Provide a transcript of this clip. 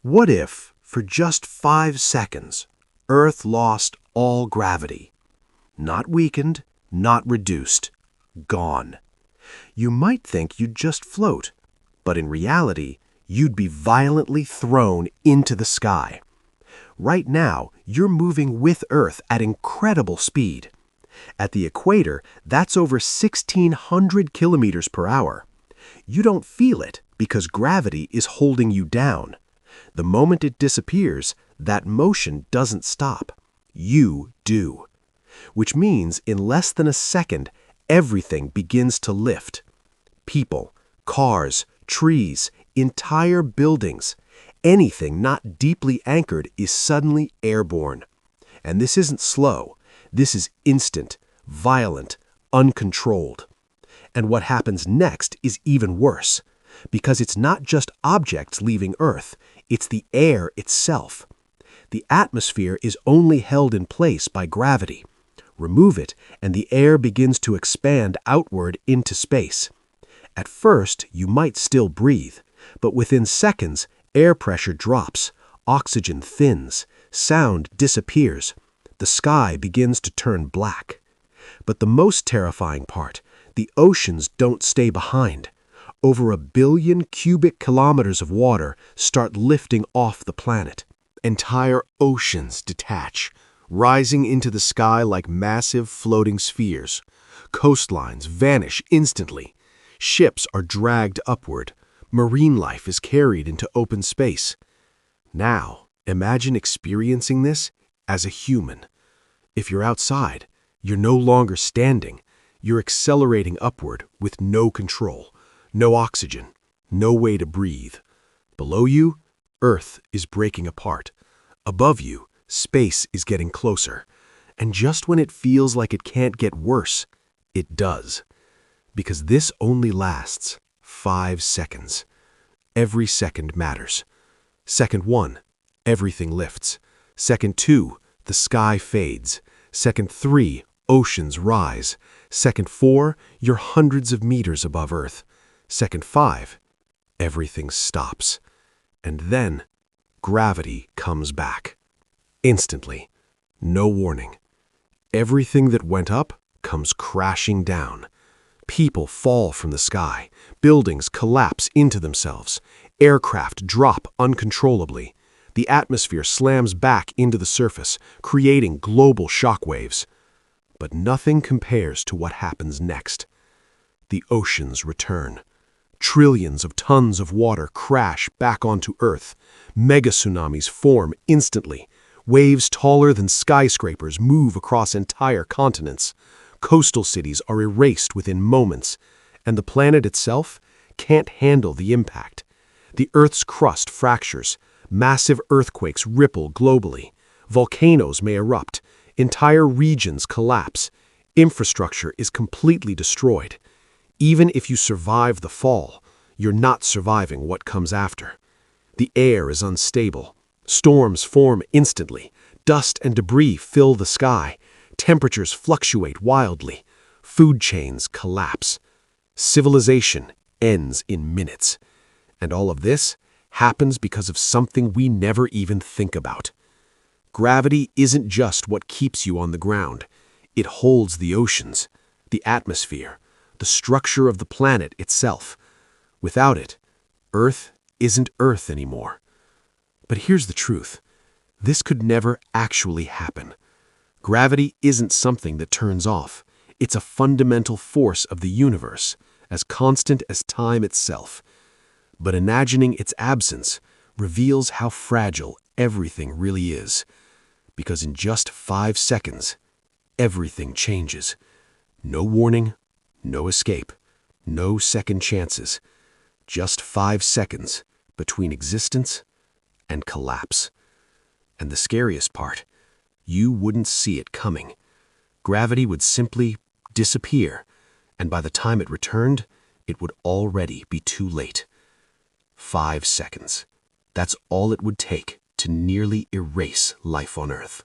What if, for just 5 seconds, Earth lost all gravity? Not weakened, not reduced, gone. You might think you'd just float, but in reality, you'd be violently thrown into the sky. Right now, you're moving with Earth at incredible speed. At the equator, that's over 1,600 kilometers per hour. You don't feel it because gravity is holding you down. The moment it disappears, that motion doesn't stop. You do. Which means in less than a second, everything begins to lift. People, cars, trees, entire buildings, anything not deeply anchored is suddenly airborne. And this isn't slow. This is instant, violent, uncontrolled. And what happens next is even worse, because it's not just objects leaving Earth, it's the air itself. The atmosphere is only held in place by gravity. Remove it, and the air begins to expand outward into space. At first, you might still breathe, but within seconds, air pressure drops, oxygen thins, sound disappears, the sky begins to turn black. But the most terrifying part, the oceans don't stay behind. Over 1 billion cubic kilometers of water start lifting off the planet. Entire oceans detach, rising into the sky like massive floating spheres. Coastlines vanish instantly. Ships are dragged upward. Marine life is carried into open space. Now, imagine experiencing this as a human. If you're outside, you're no longer standing. You're accelerating upward with no control, no oxygen, no way to breathe. Below you, Earth is breaking apart. Above you, space is getting closer. And just when it feels like it can't get worse, it does. Because this only lasts 5 seconds. Every second matters. Second 1, everything lifts. Second 2, the sky fades. Second 3, oceans rise. Second 4, you're hundreds of meters above Earth. Second 5, everything stops. And then, gravity comes back. Instantly. No warning. Everything that went up comes crashing down. People fall from the sky. Buildings collapse into themselves. Aircraft drop uncontrollably. The atmosphere slams back into the surface, creating global shockwaves. But nothing compares to what happens next. The oceans return. Trillions of tons of water crash back onto Earth. Mega tsunamis form instantly. Waves taller than skyscrapers move across entire continents. Coastal cities are erased within moments, and the planet itself can't handle the impact. The Earth's crust fractures. Massive earthquakes ripple globally. Volcanoes may erupt. Entire regions collapse. Infrastructure is completely destroyed. Even if you survive the fall, you're not surviving what comes after. The air is unstable. Storms form instantly. Dust and debris fill the sky. Temperatures fluctuate wildly. Food chains collapse. Civilization ends in minutes. And all of this happens because of something we never even think about. Gravity isn't just what keeps you on the ground. It holds the oceans, the atmosphere, the structure of the planet itself. Without it, Earth isn't Earth anymore. But here's the truth. This could never actually happen. Gravity isn't something that turns off. It's a fundamental force of the universe, as constant as time itself. But imagining its absence reveals how fragile everything really is. Because in just 5 seconds, everything changes. No warning, no escape, no second chances. Just 5 seconds between existence and collapse. And the scariest part, you wouldn't see it coming. Gravity would simply disappear, and by the time it returned, it would already be too late. 5 seconds. That's all it would take to nearly erase life on Earth.